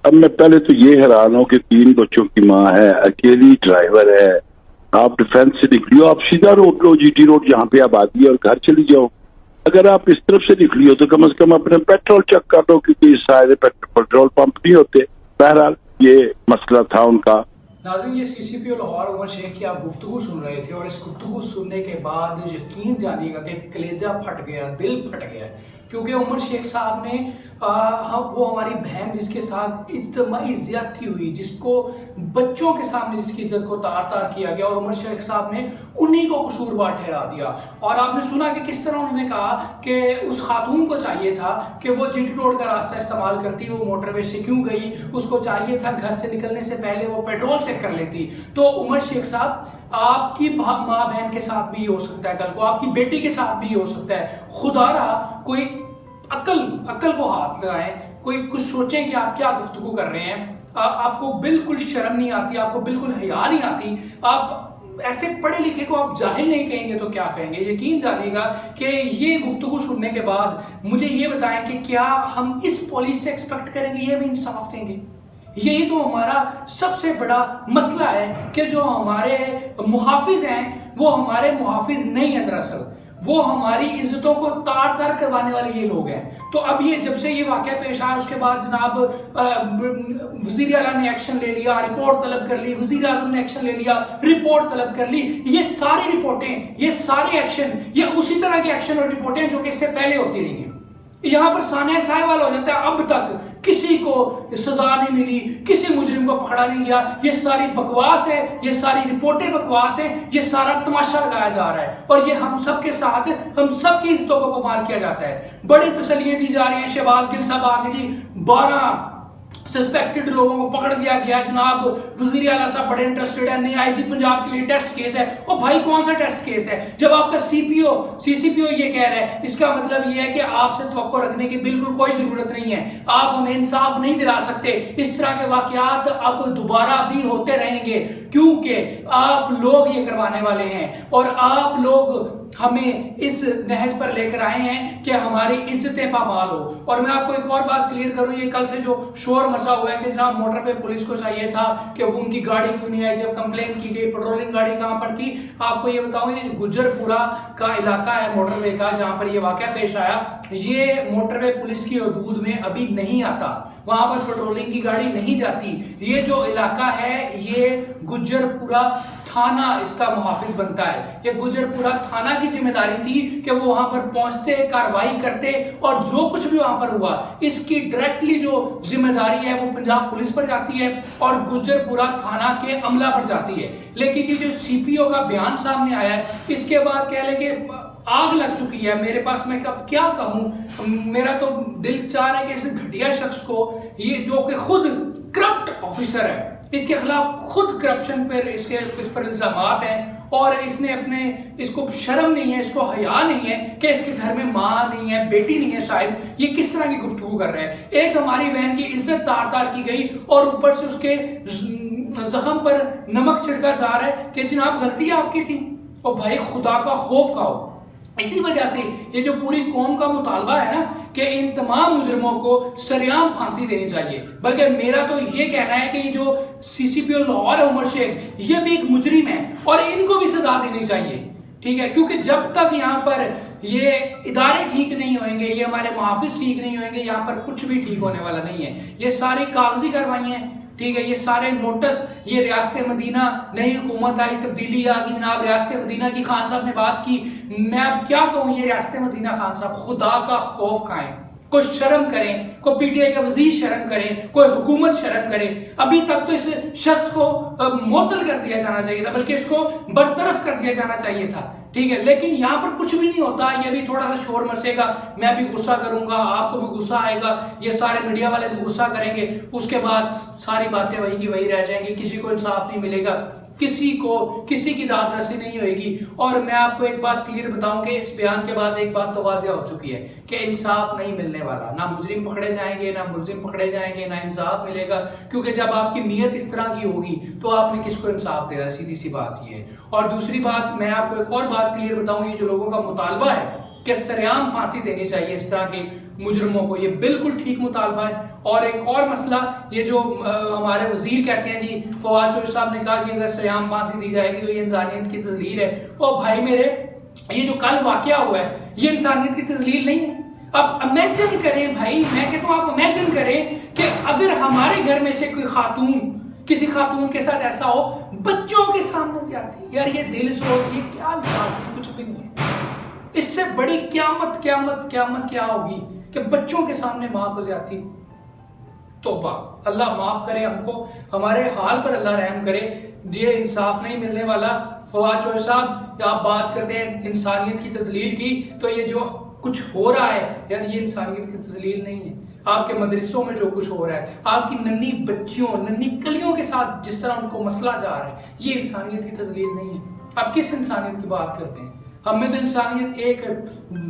اب میں پہلے تو یہ حیران ہوں کہ 3 بچوں کی ماں ہے، اکیلی ڈرائیور ہے، آپ ڈیفینس سے نکلی ہو، آپ سیدھا روڈ لو، جی ٹی روڈ جہاں پہ آبادی ہے، اور گھر چلی جاؤ۔ اگر آپ اس طرف سے نکلی ہو تو کم از کم اپنے پیٹرول چیک کر لو، کیونکہ اس سارے پیٹرول پمپ نہیں ہوتے۔ بہرحال یہ مسئلہ تھا ان کا۔ ناظرین، یہ سی سی پی او لاہور عمر شیخ کی آپ گفتگو سن رہے تھے، اور اس گفتگو سننے کے بعد یقین جانیے گا کہ کلیجہ پھٹ گیا، دل پھٹ گیا، کیونکہ عمر شیخ صاحب نے وہ ہماری بہن جس کے ساتھ اجتماعی زیادتی ہوئی، جس کو بچوں کے سامنے جس کی عزت کو تار تار کیا گیا، اور عمر شیخ صاحب نے انہی کو قصوروار ٹھہرا دیا۔ اور آپ نے سنا کہ کس طرح انہوں نے کہا کہ اس خاتون کو چاہیے تھا کہ وہ جی ٹی روڈ کا راستہ استعمال کرتی، وہ موٹر وے سے کیوں گئی، اس کو چاہیے تھا گھر سے نکلنے سے پہلے وہ پیٹرول چیک کر لیتی۔ تو عمر شیخ صاحب، آپ کی ماں بہن کے ساتھ بھی ہو سکتا ہے، کل کو آپ کی بیٹی کے ساتھ بھی ہو سکتا ہے۔ خدا رہا کوئی عقل کو ہاتھ لگائیں، کوئی کچھ سوچیں کہ آپ کیا گفتگو کر رہے ہیں۔ آپ کو بالکل شرم نہیں آتی، آپ کو بالکل حیا نہیں آتی۔ آپ ایسے پڑھے لکھے کو آپ جاہل نہیں کہیں گے تو کیا کہیں گے؟ یقین جانیے گا کہ یہ گفتگو سننے کے بعد مجھے یہ بتائیں کہ کیا ہم اس پولیس سے ایکسپیکٹ کریں گے یہ بھی انصاف دیں گے؟ یہی تو ہمارا سب سے بڑا مسئلہ ہے کہ جو ہمارے محافظ ہیں وہ ہمارے محافظ نہیں ہیں، دراصل وہ ہماری عزتوں کو تار تار کروانے والے یہ لوگ ہیں۔ تو اب یہ جب سے یہ واقعہ پیش آیا اس کے بعد جناب وزیر اعلیٰ نے ایکشن لے لیا، رپورٹ طلب کر لی، وزیر اعظم نے ایکشن لے لیا، رپورٹ طلب کر لی۔ یہ ساری رپورٹیں، یہ سارے ایکشن، یہ اسی طرح کے ایکشن اور رپورٹیں جو کہ اس سے پہلے ہوتی رہی ہیں۔ یہاں پر سانحہ سائے والا ہو جاتا ہے، اب تک کسی کو سزا نہیں ملی، کسی مجرم کو پکڑا نہیں گیا۔ یہ ساری بکواس ہے، یہ ساری رپورٹیں بکواس ہیں، یہ سارا تماشا لگایا جا رہا ہے، اور یہ ہم سب کے ساتھ ہم سب کی عزتوں کو پامال کیا جاتا ہے۔ بڑی تسلیاں دی جا رہی ہیں، شہباز گل صاحب آگے جی 12 سسپیکٹڈ لوگوں کو پکڑ لیا گیا، جناب وزیر اعلیٰ صاحب بڑے انٹرسٹڈ ہیں، نئی آئی جی پنجاب کے لیے ٹیسٹ کیس ہے۔ اور بھائی کون سا ٹیسٹ کیس ہے؟ جب آپ کا سی سی پی او یہ کہہ رہا ہے، اس کا مطلب یہ ہے کہ آپ سے توقع رکھنے کی بالکل کوئی ضرورت نہیں ہے، آپ ہمیں انصاف نہیں دلا سکتے۔ اس طرح کے واقعات اب دوبارہ بھی ہوتے رہیں گے، کیونکہ آپ لوگ یہ کروانے والے ہیں، اور آپ لوگ ہمیں اس نہج پر لے کر آئے ہیں کہ ہماری عزتیں پامال ہو۔ اور میں آپ کو ایک اور بات کلیئر کروں، یہ کل سے جو شور مچا ہوا ہے کہ جناب موٹر وے پولیس کو چاہیے تھا کہ وہ ان کی گاڑی کیوں نہیں آئی، جب کمپلین کی گئی پیٹرولنگ گاڑی کہاں پر تھی؟ آپ کو یہ بتاؤں، یہ گجر پورا کا علاقہ ہے موٹر وے کا جہاں پر یہ واقعہ پیش آیا، یہ موٹر وے پولیس کی حدود میں ابھی نہیں آتا، وہاں پر پیٹرولنگ کی گاڑی نہیں جاتی۔ یہ جو علاقہ ہے یہ گجر پورا تھانہ اس کا محافظ بنتا ہے۔ یہ گجر پورا تھانہ کی ذمہ داری تھی کہ وہ وہاں پر پہنچتے، کارروائی کرتے، اور جو کچھ بھی وہاں پر ہوا اس کی ڈائریکٹلی جو ذمہ داری ہے وہ پنجاب پولیس پر جاتی ہے اور گجر پورا تھانہ کے عملہ پر جاتی ہے۔ لیکن یہ جو سی پی او کا بیان سامنے آیا ہے، اس کے بعد کہہ لیں کہ آگ لگ چکی ہے میرے پاس، میں اب کیا کہوں؟ میرا تو دل چاہ رہا ہے کہ اس گھٹیا شخص کو، یہ جو کہ خود کرپٹ آفیسر ہے، اس کے خلاف خود کرپشن پر اس پر الزامات ہیں، اور اس کو شرم نہیں ہے، اس کو حیا نہیں ہے کہ اس کے گھر میں ماں نہیں ہے، بیٹی نہیں ہے شاید۔ یہ کس طرح کی گفتگو کر رہے ہیں؟ ایک ہماری بہن کی عزت تار تار کی گئی، اور اوپر سے اس کے زخم پر نمک چھڑکا جا رہا ہے کہ جناب غلطی آپ کی تھی۔ اور بھائی خدا کا خوف کھاؤ۔ اسی وجہ سے یہ جو پوری قوم کا مطالبہ ہے نا کہ ان تمام مجرموں کو سریعام پھانسی دینی چاہیے، بلکہ میرا تو یہ کہنا ہے کہ یہ جو سی سی پی او لاہور ہے عمر شیخ، یہ بھی ایک مجرم ہے اور ان کو بھی سزا دینی چاہیے، ٹھیک ہے؟ کیونکہ جب تک یہاں پر یہ ادارے ٹھیک نہیں ہوئیں گے، یہ ہمارے محافظ ٹھیک نہیں ہوئیں گے، یہاں پر کچھ بھی ٹھیک ہونے والا نہیں ہے۔ یہ ساری کاغذی کارروائیاں ہیں، ٹھیک ہے، یہ سارے نوٹس، یہ ریاست مدینہ نئی حکومت آئی، تبدیلی آ گئی، جناب ریاست مدینہ کی خان صاحب نے بات کی، میں اب کیا کہوں؟ یہ ریاست مدینہ خان صاحب خدا کا خوف کھائیں، کوئی شرم کریں، کوئی پی ٹی آئی کا وزیر شرم کریں، کوئی حکومت شرم کرے۔ ابھی تک تو اس شخص کو معطل کر دیا جانا چاہیے تھا، بلکہ اس کو برطرف کر دیا جانا چاہیے تھا، ٹھیک ہے، لیکن یہاں پر کچھ بھی نہیں ہوتا۔ یہ بھی تھوڑا سا شور مرچے گا، میں بھی غصہ کروں گا، آپ کو بھی غصہ آئے گا، یہ سارے میڈیا والے بھی غصہ کریں گے، اس کے بعد ساری باتیں وہی کی وہی رہ جائیں گی، کسی کو انصاف نہیں ملے گا، کسی کی داد رسی نہیں ہوئے گی۔ اور میں آپ کو ایک بات کلیئر بتاؤں کہ اس بیان کے بعد ایک بات تو واضح ہو چکی ہے کہ انصاف نہیں ملنے والا، نہ مجرم پکڑے جائیں گے، نہ ملزم پکڑے جائیں گے، نہ انصاف ملے گا، کیونکہ جب آپ کی نیت اس طرح کی ہوگی تو آپ نے کس کو انصاف دینا؟ سیدھی سی بات یہ ہے۔ اور دوسری بات میں آپ کو ایک اور بات کلیئر بتاؤں، یہ جو لوگوں کا مطالبہ ہے کہ سریعام پھانسی دینی چاہیے اس طرح کے مجرموں کو. یہ بالکل ٹھیک مطالبہ ہے. اور ایک اور مسئلہ یہ جو ہمارے وزیر کہتے ہیں جی فواد چوہدری صاحب نے کہا جی اگر سیام پھانسی دی جائے گی تو یہ انسانیت کی تذلیل ہے. او بھائی میرے یہ جو کل واقعہ ہوا ہے یہ انسانیت کی تذلیل نہیں ہے. اب امیجن کریں بھائی, میں کہتا ہوں آپ امیجن کریں کہ اگر ہمارے گھر میں سے کوئی خاتون کسی خاتون کے ساتھ ایسا ہو بچوں کے سامنے جاتی, یار یہ دل سوچ, یہ کیا الفاظ ہے, کچھ بھی نہیں ہے. اس سے بڑی قیامت قیامت قیامت کیا ہوگی کہ بچوں کے سامنے ماں کو زیادتی. توبہ, اللہ معاف کرے ہم کو, ہمارے حال پر اللہ رحم کرے. یہ انصاف نہیں ملنے والا. فواد چوہدری صاحب آپ بات کرتے ہیں انسانیت کی تذلیل کی, تو یہ جو کچھ ہو رہا ہے یار یہ انسانیت کی تذلیل نہیں ہے. آپ کے مدرسوں میں جو کچھ ہو رہا ہے, آپ کی ننھی بچیوں ننھی کلیوں کے ساتھ جس طرح ان کو مسئلہ جا رہا ہے, یہ انسانیت کی تذلیل نہیں ہے. آپ کس انسانیت کی بات کرتے ہیں؟ ہم میں تو انسانیت ایک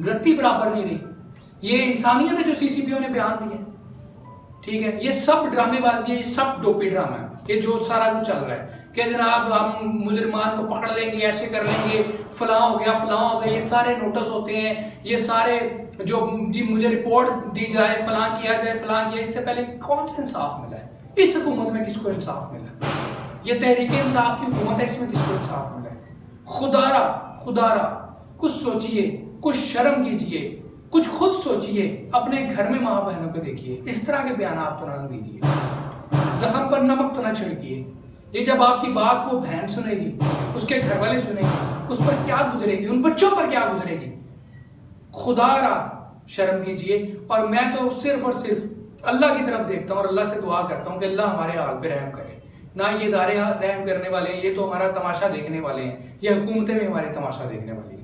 رتی برابر نہیں رہی. یہ انسانیت ہے جو سی سی پی او نے بیان دیا ہے, ٹھیک ہے. یہ سب ڈرامے بازی ہے, یہ سب ڈوپی ڈرامہ ہے, یہ جو سارا کچھ چل رہا ہے کہ جناب ہم مجرمان کو پکڑ لیں گے, ایسے کر لیں گے, فلاں ہو گیا فلاں ہو گیا. یہ سارے نوٹس ہوتے ہیں, یہ سارے جو جی مجھے رپورٹ دی جائے, فلاں کیا جائے, فلاں کیا. اس سے پہلے کون سا انصاف ملا ہے اس حکومت میں؟ کس کو انصاف ملا؟ یہ تحریک انصاف کی حکومت ہے, اس میں کس کو انصاف ملا ہے؟ خدا را کچھ سوچئے, کچھ شرم کیجئے, کچھ خود سوچئے, اپنے گھر میں ماں بہنوں کو دیکھیے. اس طرح کے بیانات تو نہ دیجیے, زخم پر نمک تو نہ چھڑکیے. یہ جب آپ کی بات وہ بہن سنے گی, اس کے گھر والے سنیں گے, اس پر کیا گزرے گی, ان بچوں پر کیا گزرے گی. خدا را شرم کیجئے. اور میں تو صرف اور صرف اللہ کی طرف دیکھتا ہوں اور اللہ سے دعا کرتا ہوں کہ اللہ ہمارے حال پہ رحم کرے. نہ یہ ادارے رحم کرنے والے ہیں, یہ تو ہمارا تماشا دیکھنے والے ہیں. یہ حکومتیں بھی ہمارے تماشا دیکھنے والی ہیں.